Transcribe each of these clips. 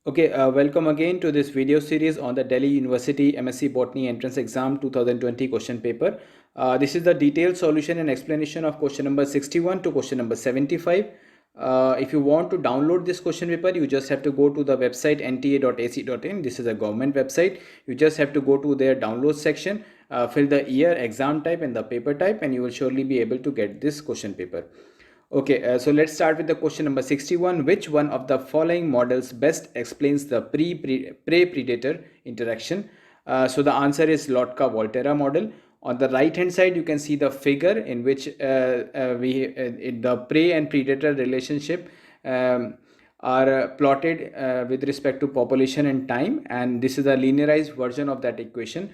Okay, welcome again to this video series on the Delhi University MSc Botany Entrance Exam 2020 question paper. This is the detailed solution and explanation of question number 61 to question number 75. If you want to download this question paper, you just have to go to the website nta.ac.in. This is a government website. You just have to go to their download section, fill the year, exam type and the paper type, and you will surely be able to get this question paper. Okay, so let's start with the question number 61. Which one of the following models best explains the prey-predator interaction? So the answer is Lotka-Volterra model. On the right hand side, you can see the figure in which the prey and predator relationship are plotted with respect to population and time, and this is a linearized version of that equation.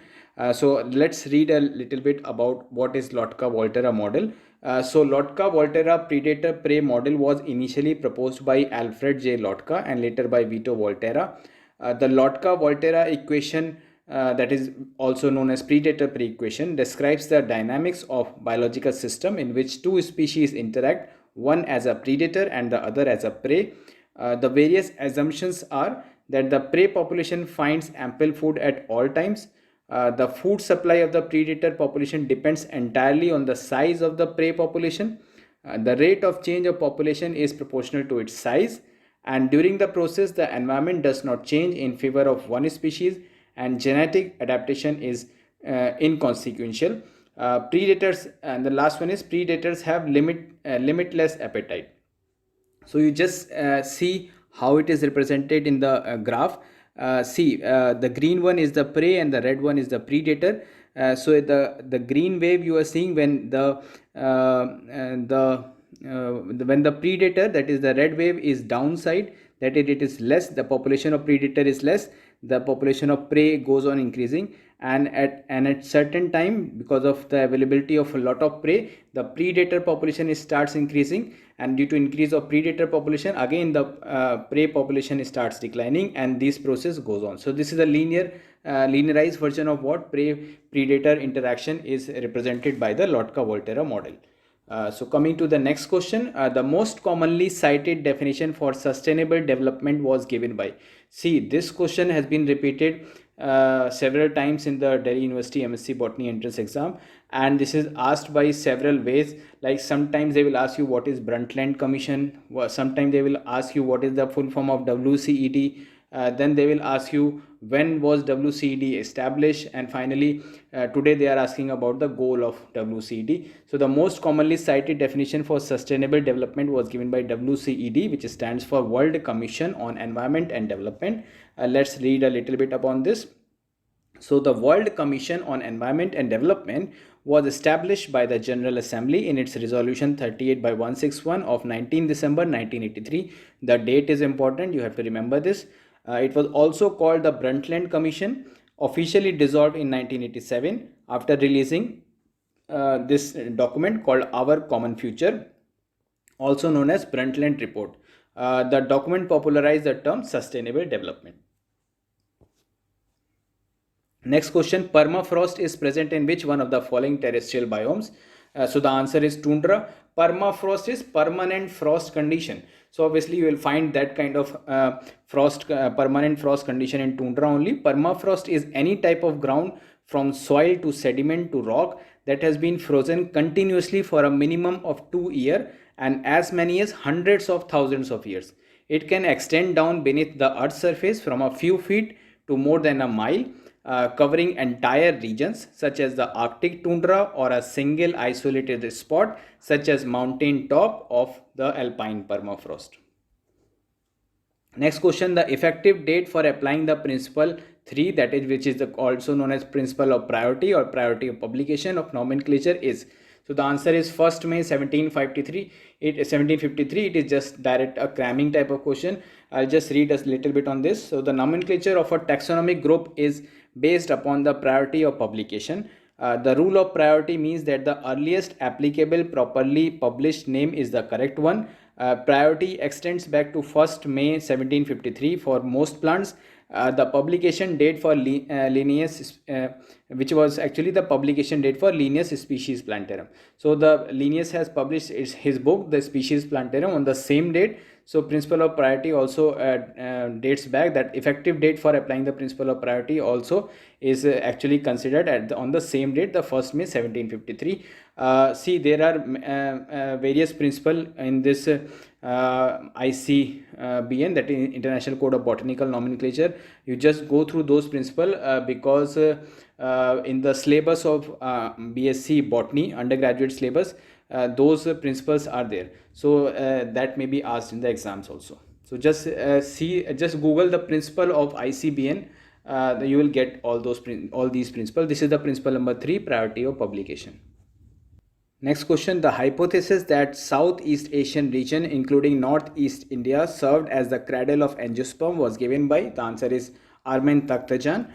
So let's read a little bit about what is Lotka-Volterra model. So Lotka-Volterra predator-prey model was initially proposed by Alfred J. Lotka and later by Vito Volterra. The Lotka-Volterra equation, that is also known as predator-prey equation, describes the dynamics of biological system in which two species interact, one as a predator and the other as a prey. The various assumptions are that the prey population finds ample food at all times. The food supply of the predator population depends entirely on the size of the prey population. The rate of change of population is proportional to its size, and during the process the environment does not change in favor of one species, and genetic adaptation is inconsequential. Predators, and the last one is predators have limitless appetite. So you just see how it is represented in the graph. See, the green one is the prey and the red one is the predator. So the green wave you are seeing when when the predator, that is the red wave, is downside, that it is less, the population of predator is less, the population of prey goes on increasing, and at certain time, because of the availability of a lot of prey, the predator population starts increasing, and due to increase of predator population, again the prey population starts declining, and this process goes on. So this is a linearized version of what prey predator interaction is represented by the Lotka-Volterra model. So coming to the next question, the most commonly cited definition for sustainable development was given by. See, this question has been repeated several times in the Delhi University MSc Botany entrance exam, and this is asked by several ways. Like sometimes they will ask you what is Brundtland Commission, sometimes they will ask you what is the full form of WCED, then they will ask you when was WCED established, and finally today they are asking about the goal of WCED. So the most commonly cited definition for sustainable development was given by WCED, which stands for World Commission on Environment and Development. Let's read a little bit upon this. So the World Commission on Environment and Development was established by the General Assembly in its resolution 38 by 161 of 19 December 1983. The date is important, you have to remember this. It was also called the Brundtland Commission, officially dissolved in 1987 after releasing this document called Our Common Future, also known as Brundtland Report. The document popularized the term sustainable development. Next question, permafrost is present in which one of the following terrestrial biomes? So the answer is tundra. Permafrost is permanent frost condition. So obviously you will find that kind of permanent frost condition in tundra only. Permafrost is any type of ground from soil to sediment to rock that has been frozen continuously for a minimum of 2 years and as many as hundreds of thousands of years. It can extend down beneath the earth's surface from a few feet to more than a mile, covering entire regions such as the Arctic tundra or a single isolated spot such as mountain top of the alpine permafrost. Next question, the effective date for applying the principle 3, that is which is also known as principle of priority or priority of publication of nomenclature is. So the answer is 1st May 1753. It is just direct a cramming type of question. I'll just read a little bit on this. So the nomenclature of a taxonomic group is based upon the priority of publication. The rule of priority means that the earliest applicable properly published name is the correct one. Priority extends back to 1st May 1753 for most plants. The publication date for Linnaeus, which was actually the publication date for Linnaeus Species Plantarum. So the Linnaeus has published his book, The Species Plantarum, on the same date. So principle of priority also dates back, that effective date for applying the principle of priority also is actually considered on the same date, the 1st May 1753. See, there are various principle in this ICBN, that is International Code of Botanical Nomenclature. You just go through those principle because in the syllabus of BSc Botany undergraduate syllabus, those principles are there. So that may be asked in the exams also. So just just Google the principle of ICBN. You will get all these principles. This is the principle number 3, priority of publication. Next question, the hypothesis that Southeast Asian region including Northeast India served as the cradle of angiosperm was given by, the answer is Armen Takhtajan.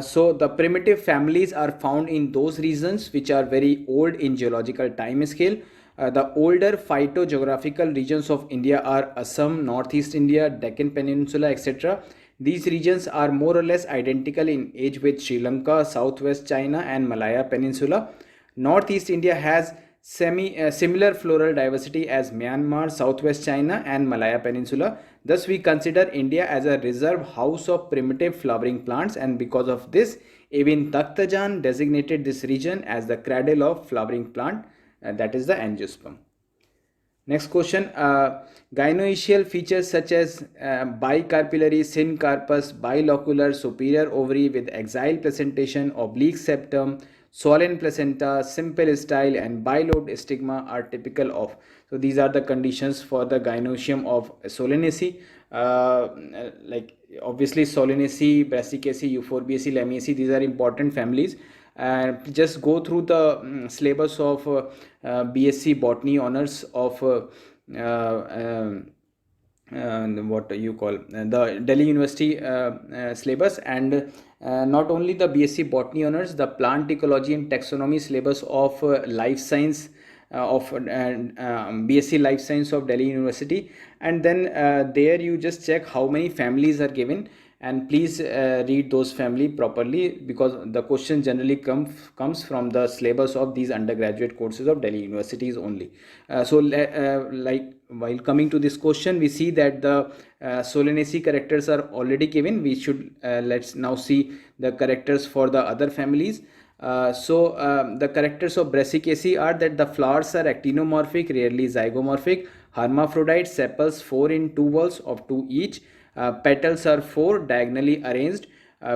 So the primitive families are found in those regions which are very old in geological time scale. The older phytogeographical regions of India are Assam, Northeast India, Deccan Peninsula, etc. These regions are more or less identical in age with Sri Lanka, Southwest China and Malaya Peninsula. Northeast India has similar floral diversity as Myanmar, Southwest China and Malaya Peninsula. Thus we consider India as a reserve house of primitive flowering plants, and because of this, Armen Takhtajan designated this region as the cradle of flowering plant, that is the angiosperm. Next question, gynoecial features such as bicarpillary syncarpus, bilocular superior ovary with axile placentation, oblique septum, swollen placenta, simple style and bilobed stigma are typical of. So these are the conditions for the gynoecium of Solanaceae. Like obviously Solanaceae, Brassicaceae, Euphorbiaceae, Lamiaceae, these are important families. Just go through the syllabus of BSc Botany honors of what you call the Delhi University syllabus, and not only the BSc Botany honors, the plant ecology and taxonomy syllabus of life science of BSc Life Science of Delhi University, and then there you just check how many families are given, and please read those family properly, because the question generally comes from the syllabus of these undergraduate courses of Delhi universities only. Like while coming to this question, we see that the Solanaceae characters are already given. We should let's now see the characters for the other families. The characters of Brassicaceae are that the flowers are actinomorphic, rarely zygomorphic, hermaphrodite, sepals 4 in 2 whorls of 2 each. Petals are 4, diagonally arranged.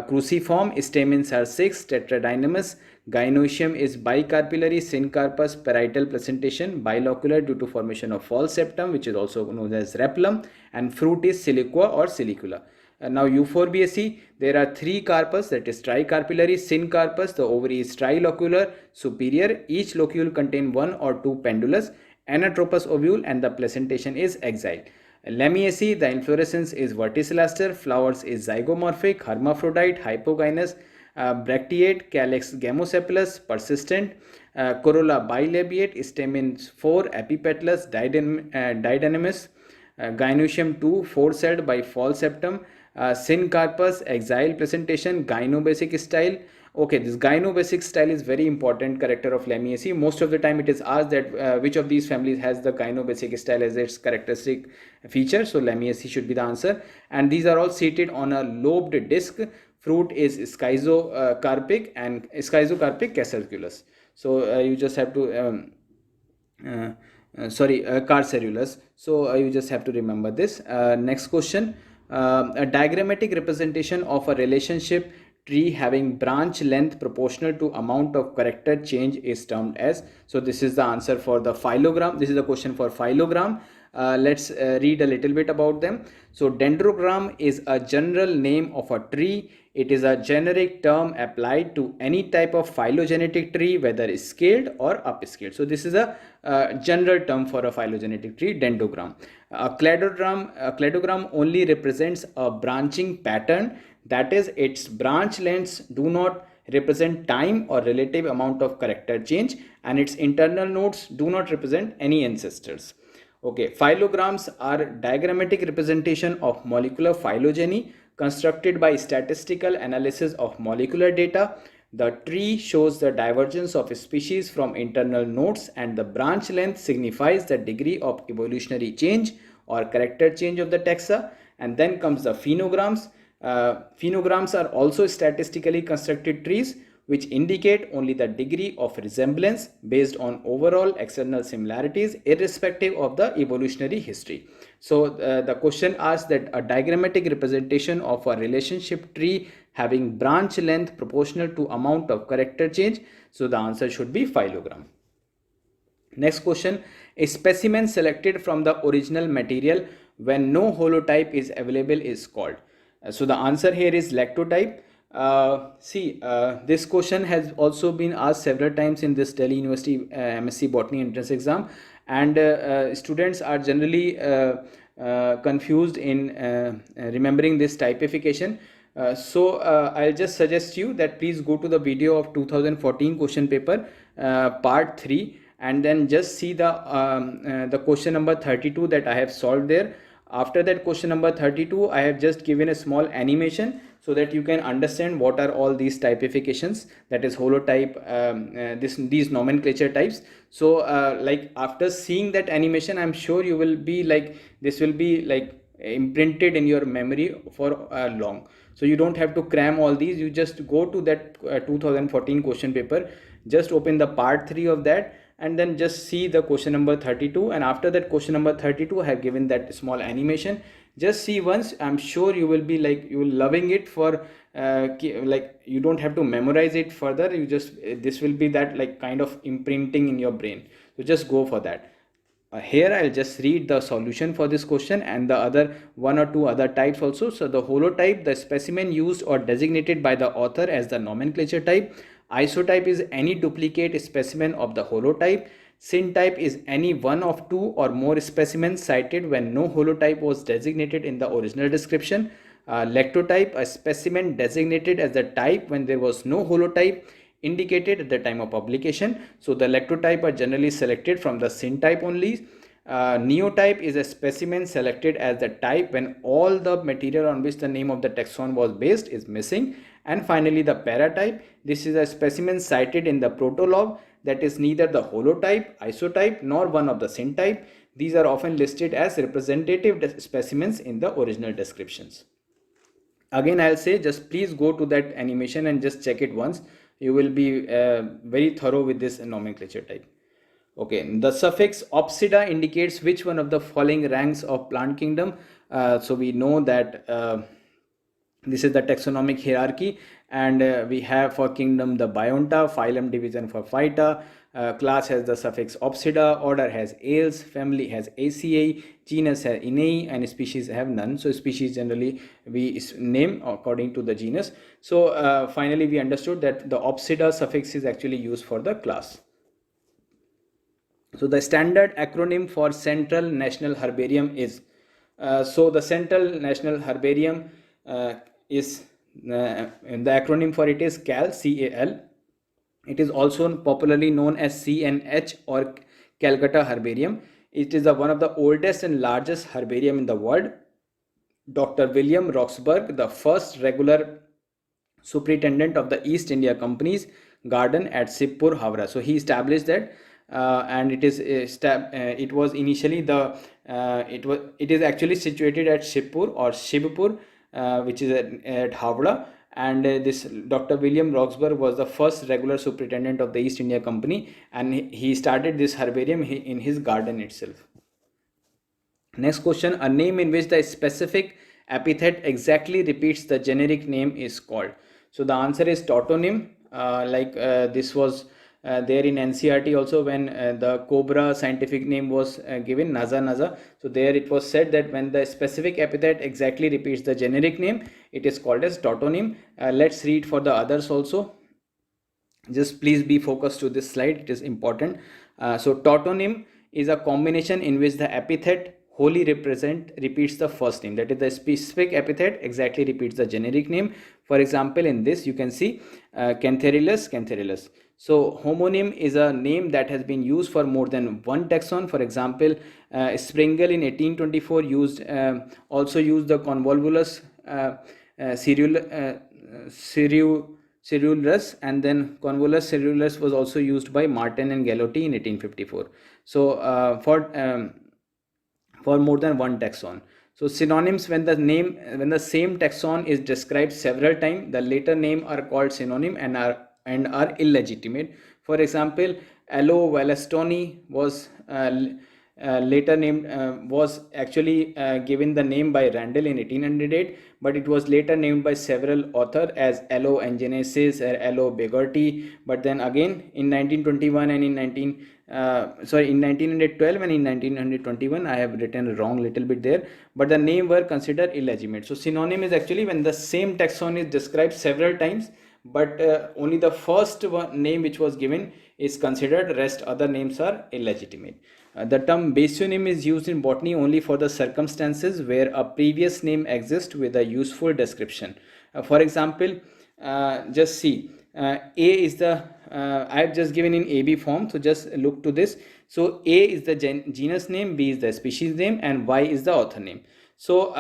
Cruciform, stamens are 6, tetradynamous. Gynoecium is bicarpillary, syncarpus, parietal placentation, bilocular due to formation of false septum, which is also known as rhapulum, and fruit is siliqua or silicula. Now Euphorbiaceae, there are 3 carpus, that is tricarpillary, syncarpus, the ovary is trilocular, superior, each locule contain 1 or 2 pendulous, anatropous ovule, and the placentation is axile. Lamiaceae, the inflorescence is verticillaster, flowers is zygomorphic, hermaphrodite, hypogynous, bracteate, calyx gamosepalous, persistent, corolla bilabiate, stamens 4, epipetalous, didynamous, gynoecium 2, 4-celled by false septum, syncarpus, axile presentation, gynobasic style. Okay, this gynobasic style is very important character of Lamiaceae. Most of the time it is asked that which of these families has the gynobasic style as its characteristic feature. So Lamiaceae should be the answer. And these are all seated on a lobed disc. Fruit is schizocarpic and schizocarpic cacerculus. So you just have to carcerulus. So you just have to remember this. Next question, a diagrammatic representation of a relationship tree having branch length proportional to amount of character change is termed as. So this is the answer for the phylogram. This is the question for phylogram. Let's read a little bit about them. So dendrogram is a general name of a tree. It is a generic term applied to any type of phylogenetic tree, whether scaled or upscaled. So this is a general term for a phylogenetic tree, dendrogram. A cladogram only represents a branching pattern, that is, its branch lengths do not represent time or relative amount of character change, and its internal nodes do not represent any ancestors. Okay, phylograms are diagrammatic representation of molecular phylogeny constructed by statistical analysis of molecular data. The tree shows the divergence of species from internal nodes, and the branch length signifies the degree of evolutionary change or character change of the taxa. And then comes the phenograms. Phenograms are also statistically constructed trees which indicate only the degree of resemblance based on overall external similarities irrespective of the evolutionary history. So the question asks that a diagrammatic representation of a relationship tree having branch length proportional to amount of character change. So the answer should be phylogram. Next question, a specimen selected from the original material when no holotype is available is called. So the answer here is lactotype. This question has also been asked several times in this Delhi University MSc Botany entrance exam, and students are generally confused in remembering this typification. I'll just suggest you that please go to the video of 2014 question paper part 3, and then just see the question number 32 that I have solved there. After that question number 32, I have just given a small animation so that you can understand what are all these typifications, that is holotype, these nomenclature types. So like after seeing that animation, I'm sure you will be like, this will be like imprinted in your memory for long. So you don't have to cram all these, you just go to that 2014 question paper, just open the part 3 of that, and then just see the question number 32. And after that question number 32, I have given that small animation. Just see once, I'm sure you will be like, you will loving it for like you don't have to memorize it further, you just this will be that like kind of imprinting in your brain. So just go for that. Here I'll just read the solution for this question and the other one or two other types also. So the holotype, the specimen used or designated by the author as the nomenclature type. Isotype is any duplicate specimen of the holotype. Syntype is any one of two or more specimens cited when no holotype was designated in the original description. Lectotype, a specimen designated as the type when there was no holotype indicated at the time of publication. So the lectotype are generally selected from the syntype only. Neotype is a specimen selected as the type when all the material on which the name of the taxon was based is missing. And finally the paratype, this is a specimen cited in the protolog that is neither the holotype, isotype nor one of the syntype. These are often listed as representative specimens in the original descriptions. Again I'll say, just please go to that animation and just check it once. You will be very thorough with this nomenclature type. Okay, the suffix opsida indicates which one of the following ranks of plant kingdom. So we know that this is the taxonomic hierarchy, and we have for kingdom the Bionta, phylum division for Phyta, class has the suffix opsida, order has Ales, family has Acaea, genus has Inae, and species have none. So species generally we name according to the genus. So finally we understood that the opsida suffix is actually used for the class. So the standard acronym for Central National Herbarium is, so the Central National Herbarium is, the acronym for it is CAL, C-A-L. It is also popularly known as CNH or Calcutta Herbarium. It is one of the oldest and largest herbarium in the world. Dr. William Roxburgh, the first regular superintendent of the East India Company's garden at Shibpur, Howrah. So he established that, and it was initially the it is actually situated at Shibpur or Shibpur, which is at Howrah. And this Dr. William Roxburgh was the first regular superintendent of the East India Company, and he started this herbarium in his garden itself. Next question, a name in which the specific epithet exactly repeats the generic name is called. So the answer is tautonym. This was there in NCERT also when the cobra scientific name was given, Naza Naza. So there it was said that when the specific epithet exactly repeats the generic name, it is called as tautonym. Let's read for the others also. Just please be focused to this slide, it is important. So tautonym is a combination in which the epithet wholly repeats the first name, that is the specific epithet exactly repeats the generic name. For example, in this you can see Cantharellus. So homonym is a name that has been used for more than one taxon. For example, Sprengel in 1824 also used the convolvulus cerulus, and then convolvulus cerulus was also used by Martin and Gallotti in 1854. So for more than one taxon. So synonyms, when the same taxon is described several times, the later name are called synonym and are illegitimate. For example, Aloe Wallastoni was later named was actually given the name by Randall in 1808, but it was later named by several authors as Aloe angenesis or Aloe bigorti. But then again in 1921 and in 1912 and in 1921, I have written wrong little bit there, but the name were considered illegitimate. So synonym is actually when the same taxon is described several times, but only the first one name which was given is considered, rest other names are illegitimate. The term basionym is used in botany only for the circumstances where a previous name exists with a useful description. For example, just see, A is the I have just given in AB form, so just look to this. So A is the genus name, B is the species name, and Y is the author name. So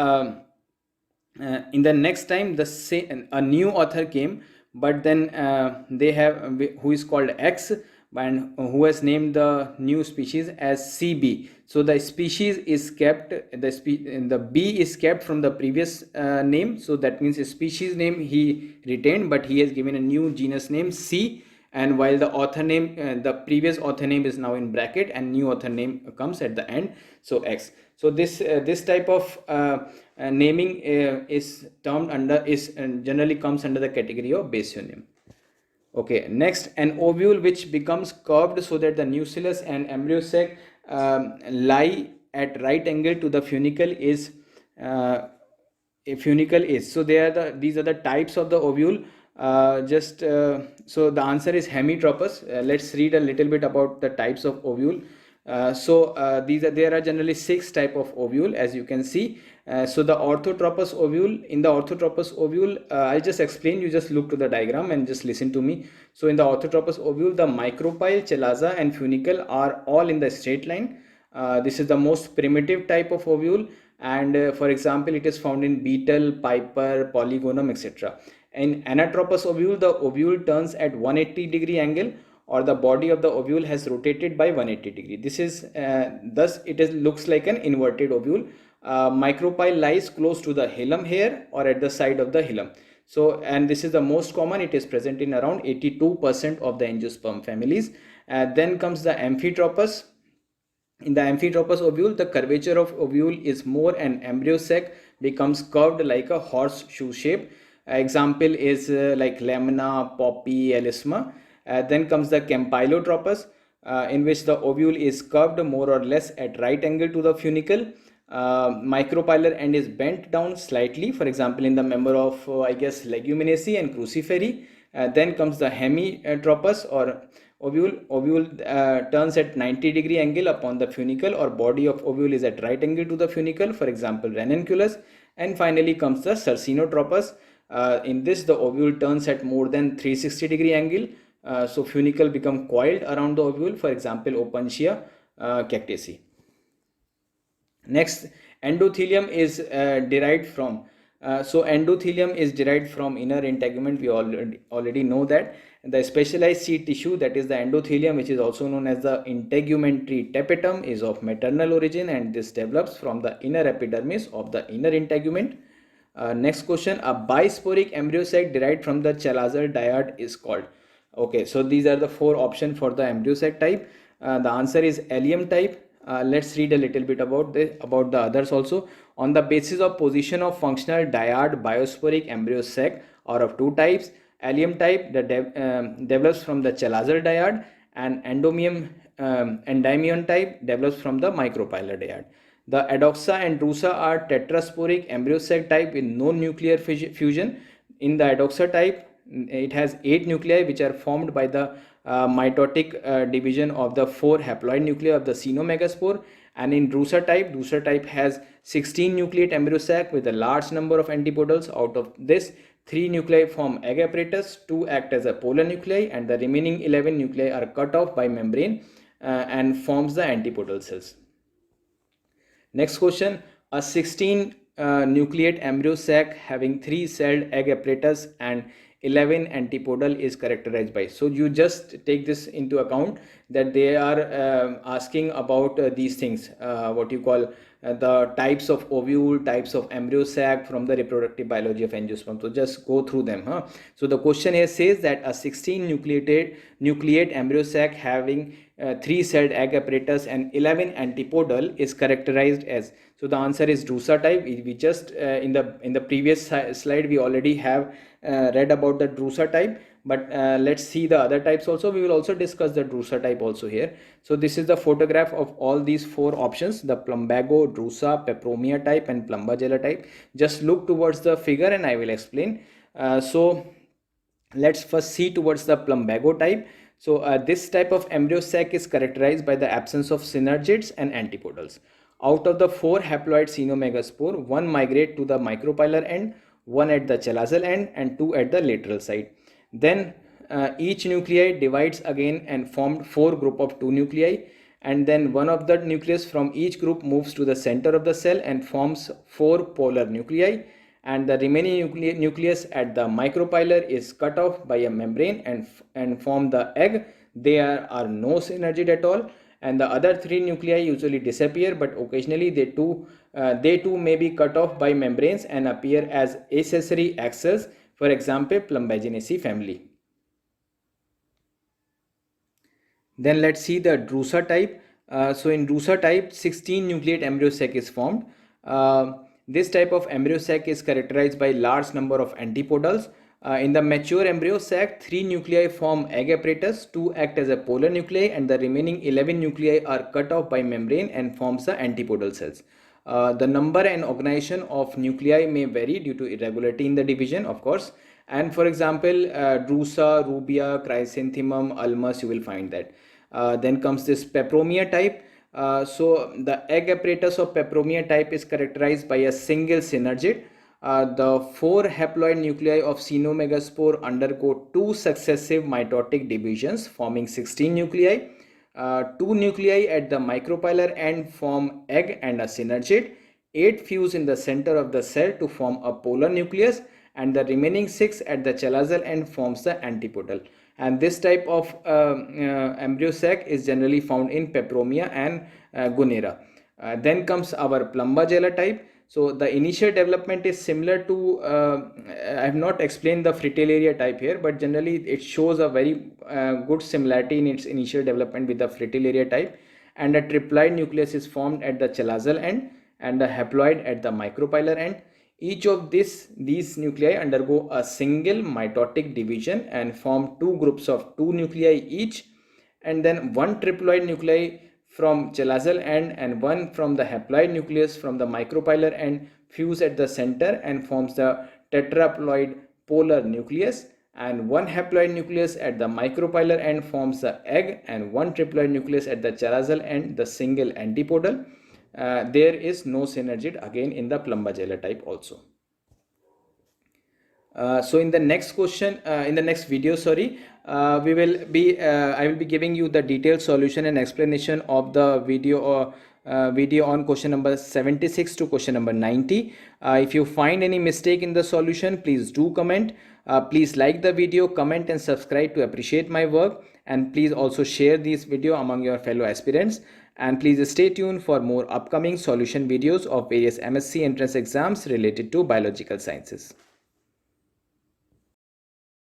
in the next time a new author came, but then they have who is called X, and who has named the new species as CB. So the species is kept, the B is kept from the previous name, so that means a species name he retained, but he has given a new genus name C, and while the author name, the previous author name is now in bracket and new author name comes at the end, so X. So this type of naming is termed under, generally comes under the category of basionym. Okay, next, an ovule which becomes curved so that the nucellus and embryo sac lie at right angle to the funicle is so these are the types of the ovule. So the answer is hemitropous. Let's read a little bit about the types of ovule. There are generally 6 type of ovule, as you can see. So the orthotropous ovule, in the orthotropous ovule, I'll just explain, you just look to the diagram and just listen to me. So in the orthotropous ovule, the micropyle, chalaza and funicle are all in the straight line. This is the most primitive type of ovule, and for example, it is found in beetle, piper, polygonum, etc. In anatropous ovule, the ovule turns at 180-degree angle, or the body of the ovule has rotated by 180 degree. This is thus it looks like an inverted ovule. Micropyle lies close to the hilum hair or at the side of the hilum. So, and this is the most common. It is present in around 82% of the angiosperm families. Then comes the amphitropous. In the amphitropous ovule, the curvature of ovule is more, and embryo sac becomes curved like a horseshoe shape. Example is like lamina, poppy, elisma. Then comes the campylotropous, in which the ovule is curved more or less at right angle to the funicle. Micropylar end is bent down slightly, for example in the member of I guess Leguminosae and Cruciferae. Then comes the hemitropous or ovule turns at 90-degree angle upon the funicle, or body of ovule is at right angle to the funicle, for example ranunculus. And finally comes the cercinotropous. In this, the ovule turns at more than 360-degree angle, so funicle become coiled around the ovule, for example Opuntia cactaceae. Next, endothelium is derived from endothelium is derived from inner integument. We already know that. The specialized seed tissue, that is the endothelium, which is also known as the integumentary tapetum, is of maternal origin, and this develops from the inner epidermis of the inner integument. Next question, a bisporic embryo sac derived from the chalazal dyad is called. Okay, so these are the 4 options for the embryo sac type. The answer is allium type. Let's read a little bit about the others also. On the basis of position of functional dyad, biosporic embryo sac are of 2 types. Allium type that develops from the chalazal dyad, and endymion type develops from the micropylar dyad. The adoxa and drusa are tetrasporic embryo sac type with no nuclear fusion. In the adoxa type, it has 8 nuclei which are formed by the mitotic division of the 4 haploid nuclei of the cynomagaspore. And in drusa type has 16 nucleate embryo sac with a large number of antipodals. Out of this, 3 nuclei form egg apparatus, 2 act as a polar nuclei, and the remaining 11 nuclei are cut off by membrane and forms the antipodal cells. Next question, a 16 nucleate embryo sac having 3 celled egg apparatus and 11 antipodal is characterized by. So you just take this into account that they are asking about these things, what you call the types of ovule, types of embryo sac from the reproductive biology of angiosperm. So just go through them. So the question here says that a 16 nucleate embryo sac having 3-celled egg apparatus and 11 antipodal is characterized as. So the answer is Drusa type. We just in the previous slide we already have read about the Drusa type, but let's see the other types also. We will also discuss the Drusa type also here. So this is the photograph of all these 4 options: the Plumbago, Drusa, Peperomia type and Plumbagella type. Just look towards the figure and I will explain. So let's first see towards the Plumbago type. So this type of embryo sac is characterized by the absence of synergids and antipodals. Out of the 4 haploid cynommegaspore, 1 migrate to the micropylar end, 1 at the chalazal end and 2 at the lateral side. Then each nuclei divides again and formed 4 group of 2 nuclei, and then one of the nucleus from each group moves to the center of the cell and forms 4 polar nuclei, and the remaining nucleus at the micropylar is cut off by a membrane and form the egg. There are no synergid at all, and the other 3 nuclei usually disappear, but occasionally they too may be cut off by membranes and appear as accessory axils. For example, Plumbaginaceae family. Then let's see the Drusa type. So in Drusa type, 16 nucleate embryo sac is formed. This type of embryo sac is characterized by large number of antipodals. In the mature embryo sac, 3 nuclei form egg apparatus, 2 act as a polar nuclei, and the remaining 11 nuclei are cut off by membrane and forms the antipodal cells. The number and organization of nuclei may vary due to irregularity in the division, of course. And for example, Drusa, Rubia, Chrysanthemum, Ulmus, you will find that. Then comes this Peperomia type. So the egg apparatus of Peperomia type is characterized by a single synergid. The 4 haploid nuclei of cynommegaspore undergo 2 successive mitotic divisions forming 16 nuclei. 2 nuclei at the micropylar end form egg and a synergid. 8 fuse in the center of the cell to form a polar nucleus, and the remaining 6 at the chalazal end forms the antipodal. And this type of embryo sac is generally found in Peperomia and Gunera. Then comes our Plumbagella type. So the initial development is similar to, I have not explained the Fritillaria type here, but generally it shows a very good similarity in its initial development with the Fritillaria type. And a triploid nucleus is formed at the chalazal end and a haploid at the micropylar end. Each of these nuclei undergo a single mitotic division and form 2 groups of 2 nuclei each, and then 1 triploid nuclei from chalazal end and 1 from the haploid nucleus from the micropylar end fuse at the center and forms the tetraploid polar nucleus, and 1 haploid nucleus at the micropylar end forms the egg, and 1 triploid nucleus at the chalazal end the single antipodal. There is no synergid again in the Plumbagella type also. So in the next question, in the next video, I will be giving you the detailed solution and explanation of the video on question number 76 to question number 90. If you find any mistake in the solution, please do comment. Please like the video, comment and subscribe to appreciate my work, and please also share this video among your fellow aspirants. And please stay tuned for more upcoming solution videos of various MSc entrance exams related to biological sciences.